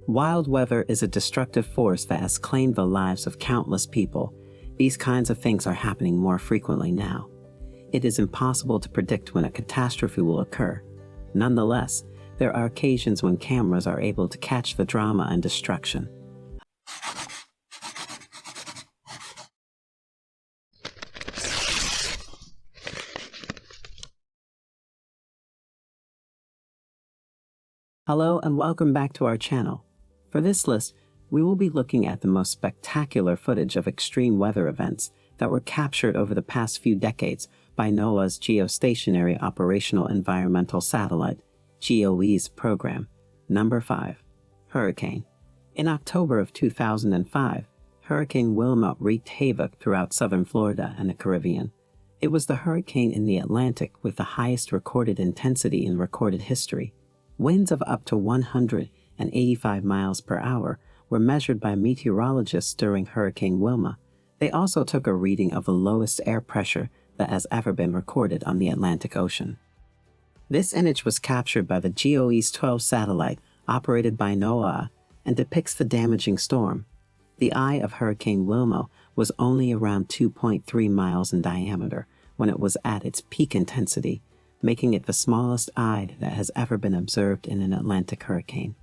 Wild weather is a destructive force that has claimed the lives of countless people. These kinds of things are happening more frequently now. It is impossible to predict when a catastrophe will occur. Nonetheless, there are occasions when cameras are able to catch the drama and destruction. Hello and welcome back to our channel. For this list, we will be looking at the most spectacular footage of extreme weather events that were captured over the past few decades by NOAA's Geostationary Operational Environmental Satellite, GOES program. Number 5. Hurricane. In October of 2005, Hurricane Wilma wreaked havoc throughout southern Florida and the Caribbean. It was the hurricane in the Atlantic with the highest recorded intensity in recorded history. Winds of up to 185 miles per hour were measured by meteorologists during Hurricane Wilma. They also took a reading of the lowest air pressure that has ever been recorded on the Atlantic Ocean. This image was captured by the GOES 12 satellite operated by NOAA and depicts the damaging storm. The eye of Hurricane Wilma was only around 2.3 miles in diameter when it was at its peak intensity, making it the smallest eye that has ever been observed in an Atlantic hurricane.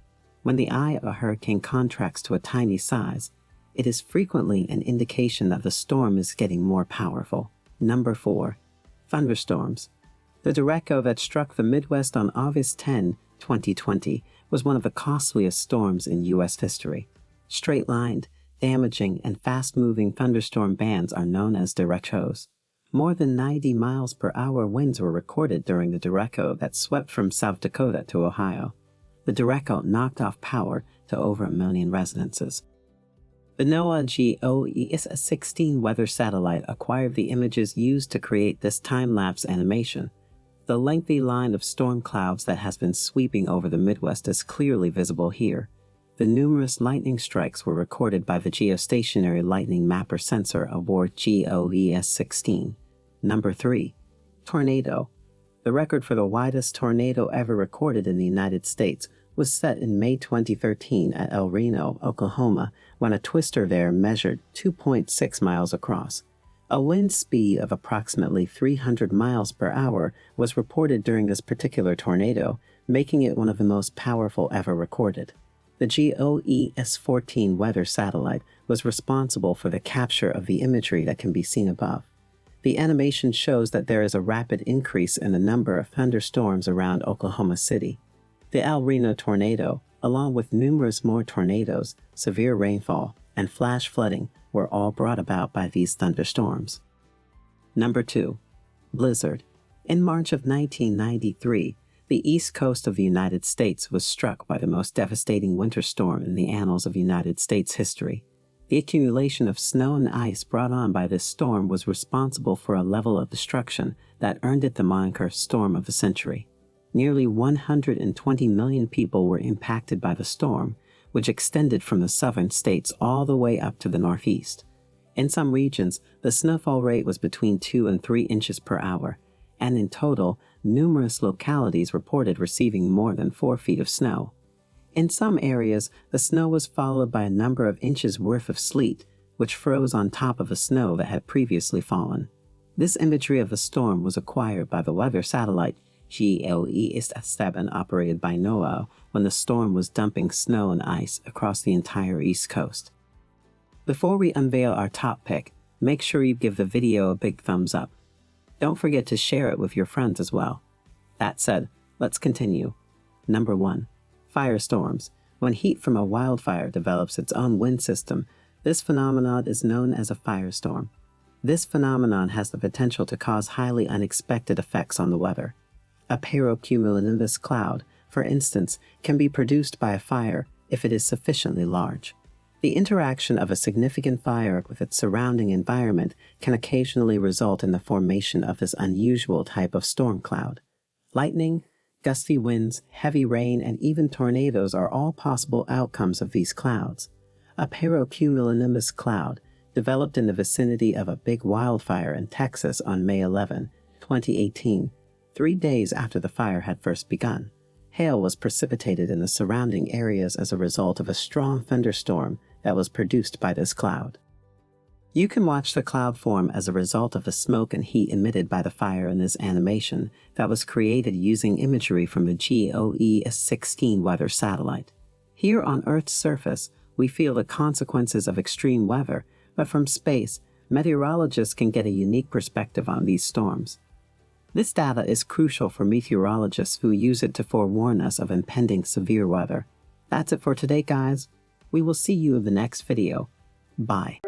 When the eye of a hurricane contracts to a tiny size, it is frequently an indication that the storm is getting more powerful. Number 4. Thunderstorms. The derecho that struck the Midwest on August 10, 2020 was one of the costliest storms in U.S. history. Straight-lined, damaging, and fast-moving thunderstorm bands are known as derechos. More than 90 miles per hour winds were recorded during the derecho that swept from South Dakota to Ohio. The derecho knocked off power to over 1 million residences. The NOAA GOES 16 weather satellite acquired the images used to create this time-lapse animation. The lengthy line of storm clouds that has been sweeping over the Midwest is clearly visible here. The numerous lightning strikes were recorded by the Geostationary Lightning Mapper Sensor aboard GOES 16. Number 3. Tornado. The record for the widest tornado ever recorded in the United States was set in May 2013 at El Reno, Oklahoma, when a twister there measured 2.6 miles across. A wind speed of approximately 300 miles per hour was reported during this particular tornado, making it one of the most powerful ever recorded. The GOES 14 weather satellite was responsible for the capture of the imagery that can be seen above. The animation shows that there is a rapid increase in the number of thunderstorms around Oklahoma City. The El Reno tornado, along with numerous more tornadoes, severe rainfall, and flash flooding were all brought about by these thunderstorms. Number 2. Blizzard. In March of 1993, the east coast of the United States was struck by the most devastating winter storm in the annals of United States history. The accumulation of snow and ice brought on by this storm was responsible for a level of destruction that earned it the moniker Storm of the Century. Nearly 120 million people were impacted by the storm, which extended from the southern states all the way up to the northeast. In some regions, the snowfall rate was between 2 and 3 inches per hour, and in total, numerous localities reported receiving more than 4 feet of snow. In some areas, the snow was followed by a number of inches worth of sleet, which froze on top of the snow that had previously fallen. This imagery of the storm was acquired by the weather satellite GOES 7 operated by NOAA when the storm was dumping snow and ice across the entire East Coast. Before we unveil our top pick, make sure you give the video a big thumbs up. Don't forget to share it with your friends as well. That said, let's continue. Number 1. Firestorms. When heat from a wildfire develops its own wind system, this phenomenon is known as a firestorm. This phenomenon has the potential to cause highly unexpected effects on the weather. A pyrocumulonimbus cloud, for instance, can be produced by a fire if it is sufficiently large. The interaction of a significant fire with its surrounding environment can occasionally result in the formation of this unusual type of storm cloud. Lightning, gusty winds, heavy rain, and even tornadoes are all possible outcomes of these clouds. A pyrocumulonimbus cloud developed in the vicinity of a big wildfire in Texas on May 11, 2018, 3 days after the fire had first begun. Hail was precipitated in the surrounding areas as a result of a strong thunderstorm that was produced by this cloud. You can watch the cloud form as a result of the smoke and heat emitted by the fire in this animation that was created using imagery from the GOE-16 weather satellite. Here on Earth's surface, we feel the consequences of extreme weather, but from space, meteorologists can get a unique perspective on these storms. This data is crucial for meteorologists who use it to forewarn us of impending severe weather. That's it for today, guys. We will see you in the next video. Bye.